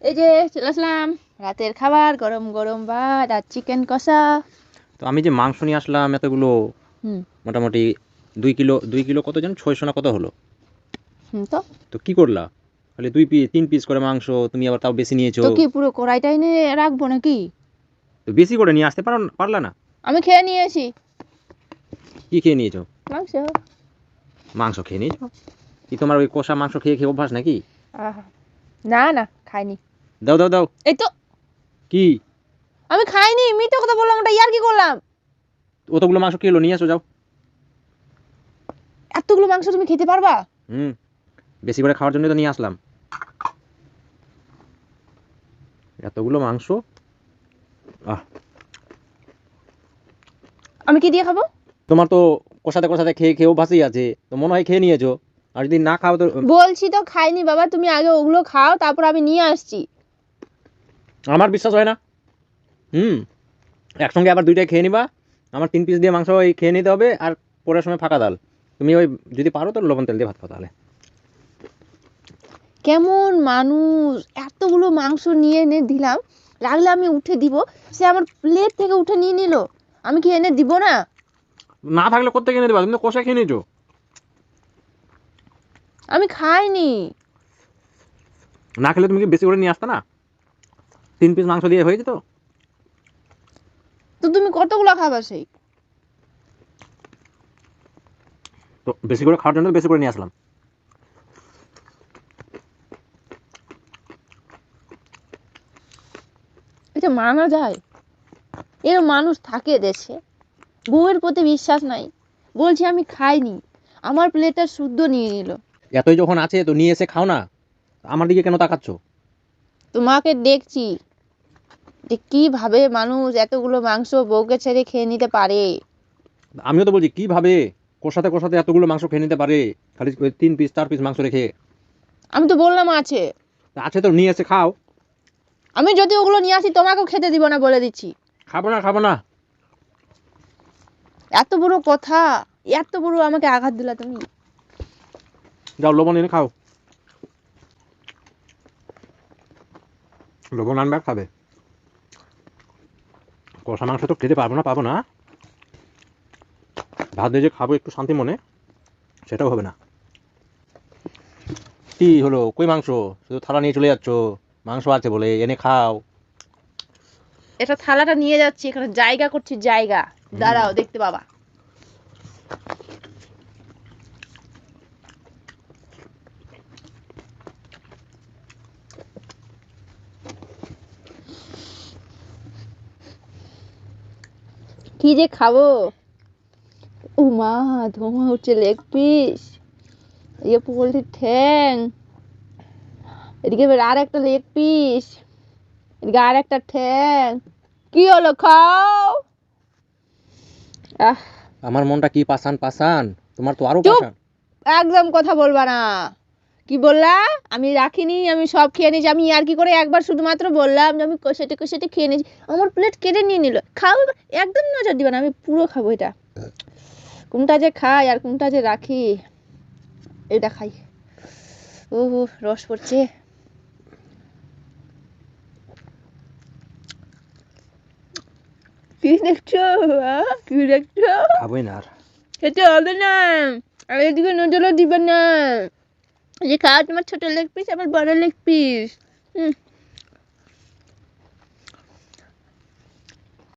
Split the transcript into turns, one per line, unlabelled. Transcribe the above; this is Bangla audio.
এই যে চলে আসলাম, রাতের খাবার গরম গরম ভাত আর চিকেন কষা।
তো আমি যে মাংস নিয়ে আসলাম এতগুলো,
হুম
মোটামুটি 2 কিলো কত যেন 600 না কত হলো।
হুম তো
তো কি করলা? খালি 3 পিস করে মাংস, তুমি আবার তাও বেশি নিয়েছো।
তো কি পুরো কড়াইটাই নিয়ে রাখবো নাকি?
তো বেশি করে নিয়ে আসতে পারলা না?
আমি খেয়ে নিয়েছি
কি খেয়ে নিয়েছো?
মাংস।
মাংস খেয়ে নিয়েছো? কি তোমার ওই কষা মাংস খেয়ে খেয়ে অভ্যাস নাকি?
আহা, না না খাইনি।
দাও দাও দাও।
এই তো
কি?
আমি খাইনি, মিথ্যে কথা বললাম, ওটা ইয়ার কি করলাম?
অতগুলো মাংস কি হলো, নিয়ে আসো যাও।
এতগুলো মাংস তুমি খেতে পারবা?
হুম, বেশি করে খাওয়ার জন্য তো নিয়ে আসলাম এতগুলো মাংস। আহ,
আমি কি দিয়ে খাবো?
তোমার তো কষাতে কষাতে খেয়ে খেয়ে অভ্যাসই আছে, তো মনে হয় খেয়ে নিয়েছো। আর যদি না খাও তো
বলছি তো খাইনি বাবা, তুমি আগে ওগুলো খাও, তারপর আমি নিয়ে আসছি।
আমার বিশ্বাস হয় না। হুম, একসঙ্গে আবার দুইটাই খেয়ে নিবা। আমার 3 পিস দিয়ে মাংস ওই খেয়ে নিতে হবে, আর পরের সময় ফাঁকা ডাল। তুমি ওই যদি পারো তো লবণ তেল দিয়ে ভাত খাও তাহলে।
কেমন মানুষ, এতগুলো মাংস নিয়ে এনে দিলাম, রাখলে আমি উঠে দিব, সে আমার প্লেট থেকে উঠে নিয়ে নিল। আমি কি এনে দিব না?
না থাকলে কোত্থেকে এনে দেবা? তুমি তো কষা খেয়ে নিয়েছো।
আমি খাইনি।
না খেলে তুমি কি বেশি করে নিয়ে আসতে না? 3 পিস মাংস দিয়ে হয়ে যেত।
তো তুমি কতগুলো খাবার সেই?
তো বেশি করে খাওয়ার জন্য বেশি করে নিয়ে আসলাম।
এটা মানা যায়? এরকম মানুষ থাকে দেশে, বউয়ের প্রতি বিশ্বাস নাই। বলছি আমি খাইনি, আমার প্লেটটা শুদ্ধ নিয়ে নিল।
এতই যখন আছে তো নিয়ে এসে খাও না। আমার দিকে কেন তাকাচ্ছ?
তোমাকে দেখছি যে কিভাবে মানুষ এতগুলো মাংস বউকে ছেড়ে খেয়ে নিতে পারে।
আমিও তো বলছি কিভাবে কষাতে কষাতে এতগুলো মাংস খেয়ে নিতে পারে, খালি 3 পিস 4 পিস মাংস রেখে।
আমি তো বললাম আছে।
আছে তো নিয়ে এসে খাও।
আমি যদি ওগুলো নিয়ে আসি তোমাকেও খেতে দিব না, বলে দিচ্ছি।
খাবো না খাবো না।
এত বড় কথা, এত বড় আমাকে আঘাত দিলা তুমি।
যাও লবণ এনে খাও। লবণ আনবে আর খাবে। কষা মাংস তো খেতে পাবো না। ভাত দিয়ে যে খাবো একটু শান্তি মনে, সেটাও হবে না। কি হলো, কই মাংস? শুধু থালা নিয়ে চলে যাচ্ছ। মাংস আছে বলে এনে খাও।
এটা থালাটা নিয়ে যাচ্ছি, এখানে জায়গা করছি, জায়গা। দাঁড়াও, দেখতে পাবা। কি যে খাবো। ও মা, ধোঁয়া উঠছে। লেগ পিস, এই পোলট্রির ঠ্যাং, এদিকে আর একটা লেগ পিস, এদিকে আর একটা ঠ্যাং। কি হলো, খাও। আহ,
আমার মনটা কি পাসান পাসান, তোমার তো আরো
চুপ,
পাসান।
একদম কথা বলবা না। কি বললা? আমি রাখিনি, আমি সব খেয়ে নিয়েছি। আমি আর কি করে একবার শুধুমাত্র বললাম যে আমি কষেটে কষেটে খেয়ে নিয়েছি, আমার প্লেট কেটে নিয়ে নিল। খাও, একদম নজর দিবা না, আমি পুরো খাবো এটা। কোনটা যে খাই আর কোনটা যে রাখি, এটা খাই। ও, রস পড়ছে। কি দেখছো? কি দেখছো?
খাবোই না আর।
খেতে হবে না, আর এদিকে নজরও দিবে না। যে খাও তোমার ছোট লেগ পিস, আবার বড় লেগ পিস।